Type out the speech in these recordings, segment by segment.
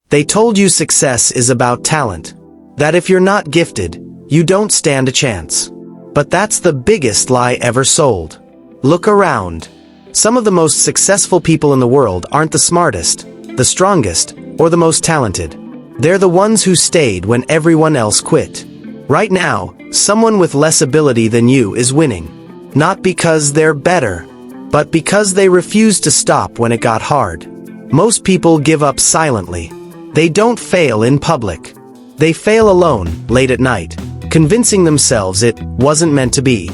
They told you success is about talent. That if you're not gifted, you don't stand a chance. But that's the biggest lie ever sold. Look around. Some of the most successful people in the world aren't the smartest, the strongest, or the most talented. They're the ones who stayed when everyone else quit. Right now, someone with less ability than you is winning. Not because they're better, but because they refused to stop when it got hard. Most people give up silently. They don't fail in public. They fail alone, late at night, convincing themselves it wasn't meant to be.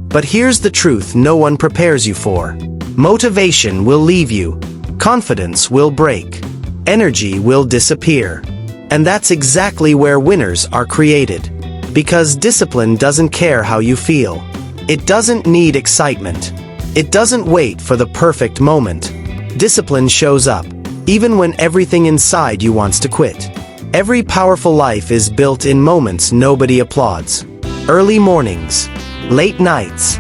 But here's the truth no one prepares you for. Motivation will leave you. Confidence will break. Energy will disappear. And that's exactly where winners are created. Because discipline doesn't care how you feel. It doesn't need excitement. It doesn't wait for the perfect moment. Discipline shows up, even when everything inside you wants to quit. Every powerful life is built in moments nobody applauds. Early mornings, late nights,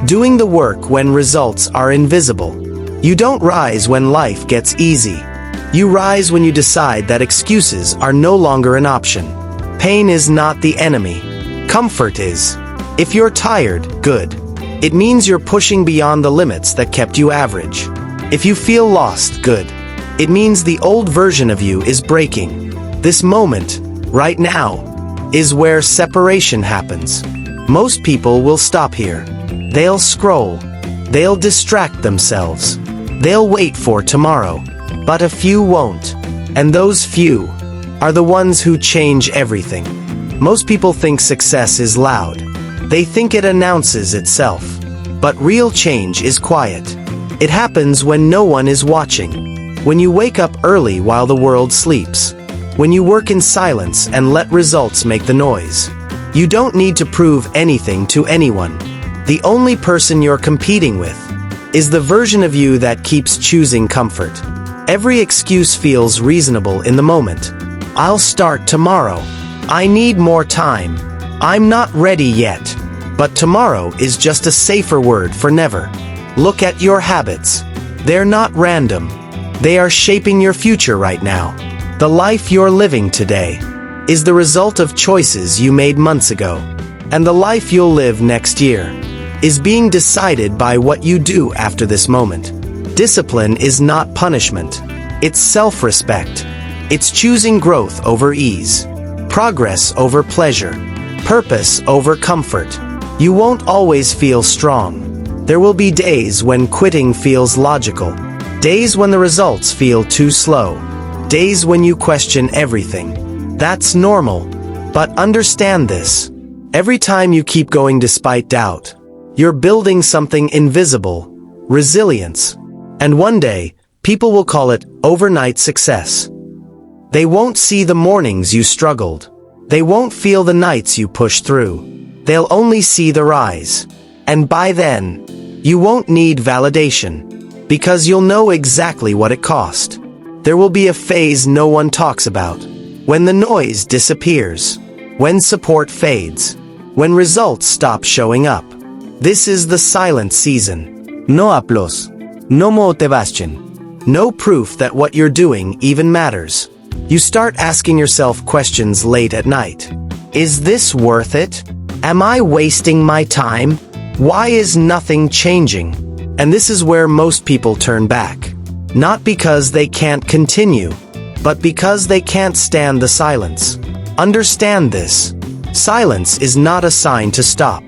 doing the work when results are invisible. You don't rise when life gets easy. You rise when you decide that excuses are no longer an option. Pain is not the enemy. Comfort is. If you're tired, good. It means you're pushing beyond the limits that kept you average. If you feel lost, good. It means the old version of you is breaking. This moment, right now, is where separation happens. Most people will stop here. They'll scroll. They'll distract themselves. They'll wait for tomorrow. But a few won't. And those few are the ones who change everything. Most people think success is loud. They think it announces itself. But real change is quiet. It happens when no one is watching. When you wake up early while the world sleeps. When you work in silence and let results make the noise. You don't need to prove anything to anyone. The only person you're competing with is the version of you that keeps choosing comfort. Every excuse feels reasonable in the moment. I'll start tomorrow. I need more time. I'm not ready yet. But tomorrow is just a safer word for never. Look at your habits. They're not random. They are shaping your future right now. The life you're living today is the result of choices you made months ago. And the life you'll live next year is being decided by what you do after this moment. Discipline is not punishment. It's self-respect. It's choosing growth over ease, progress over pleasure, purpose over comfort. You won't always feel strong. There will be days when quitting feels logical, days when the results feel too slow, days when you question everything. That's normal. But understand this. Every time you keep going despite doubt, you're building something invisible, resilience. And one day, people will call it overnight success. They won't see the mornings you struggled. They won't feel the nights you pushed through. They'll only see the rise. And by then, you won't need validation, because you'll know exactly what it cost. There will be a phase no one talks about, when the noise disappears, when support fades, when results stop showing up. This is the silent season. No applause. No motivation. No proof that what you're doing even matters. You start asking yourself questions late at night. Is this worth it? Am I wasting my time? Why is nothing changing? And this is where most people turn back. Not because they can't continue, but because they can't stand the silence. Understand this. Silence is not a sign to stop.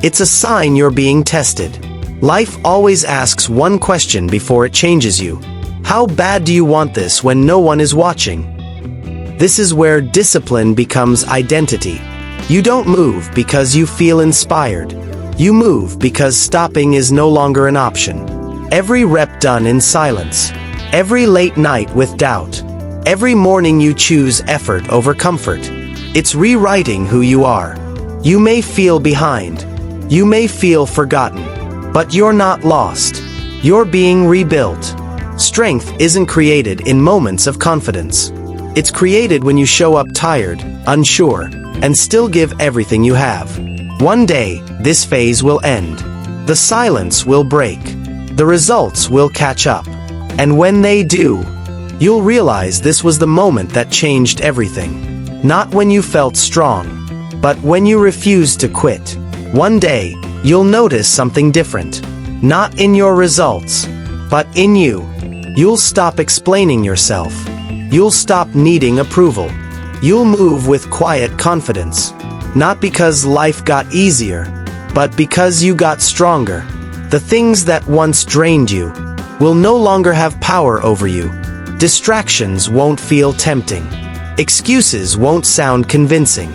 It's a sign you're being tested. Life always asks one question before it changes you. How bad do you want this when no one is watching? This is where discipline becomes identity. You don't move because you feel inspired. You move because stopping is no longer an option. Every rep done in silence. Every late night with doubt. Every morning you choose effort over comfort. It's rewriting who you are. You may feel behind. You may feel forgotten. But you're not lost. You're being rebuilt. Strength isn't created in moments of confidence. It's created when you show up tired, unsure, and still give everything you have. One day, this phase will end. The silence will break. The results will catch up. And when they do, you'll realize this was the moment that changed everything. Not when you felt strong, but when you refused to quit. One day, you'll notice something different. Not in your results, but in you. You'll stop explaining yourself. You'll stop needing approval. You'll move with quiet confidence. Not because life got easier, but because you got stronger. The things that once drained you will no longer have power over you. Distractions won't feel tempting. Excuses won't sound convincing.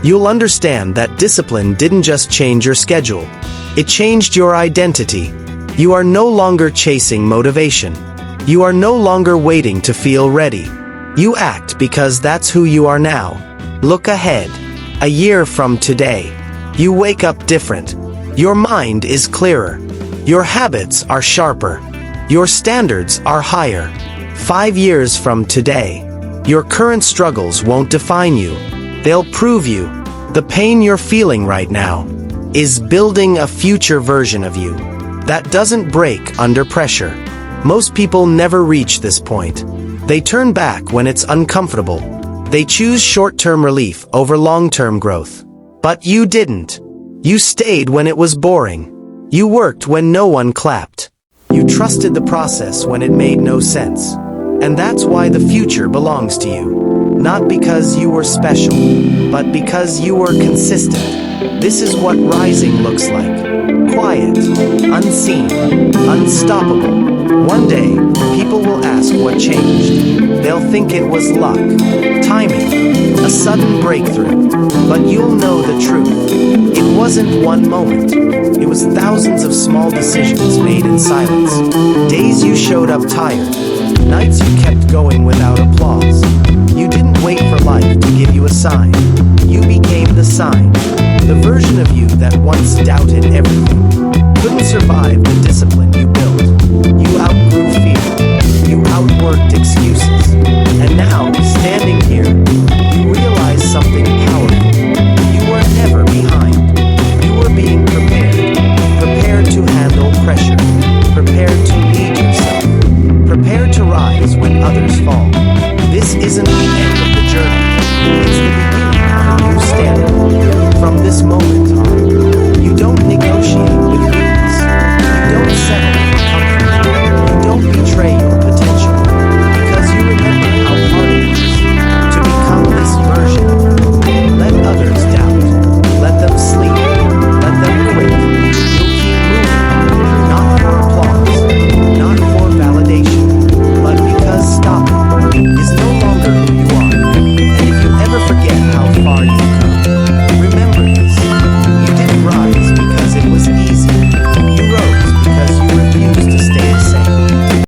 You'll understand that discipline didn't just change your schedule. It changed your identity. You are no longer chasing motivation. You are no longer waiting to feel ready. You act because that's who you are now. Look ahead. A year from today, you wake up different. Your mind is clearer. Your habits are sharper. Your standards are higher. 5 years from today, your current struggles won't define you. They'll prove you. The pain you're feeling right now is building a future version of you that doesn't break under pressure. Most people never reach this point. They turn back when it's uncomfortable. They choose short-term relief over long-term growth. But you didn't. You stayed when it was boring. You worked when no one clapped. You trusted the process when it made no sense. And that's why the future belongs to you. Not because you were special, but because you were consistent. This is what rising looks like. Quiet, unseen, unstoppable. One day, people will ask what changed. They'll think it was luck, timing, a sudden breakthrough. But you'll know the truth. It wasn't one moment. It was thousands of small decisions made in silence. Days you showed up tired. Nights you kept going without applause. You didn't wait for life to give you a sign. You became the sign. The version of you that once doubted everything. Couldn't survive the discipline you built. You outgrew fear. You outworked excuses. And now, standing here, you realize something powerful. You were never behind. You were being prepared. Prepared to handle pressure. Prepared to lead yourself. Prepared to rise when others fall. This isn't the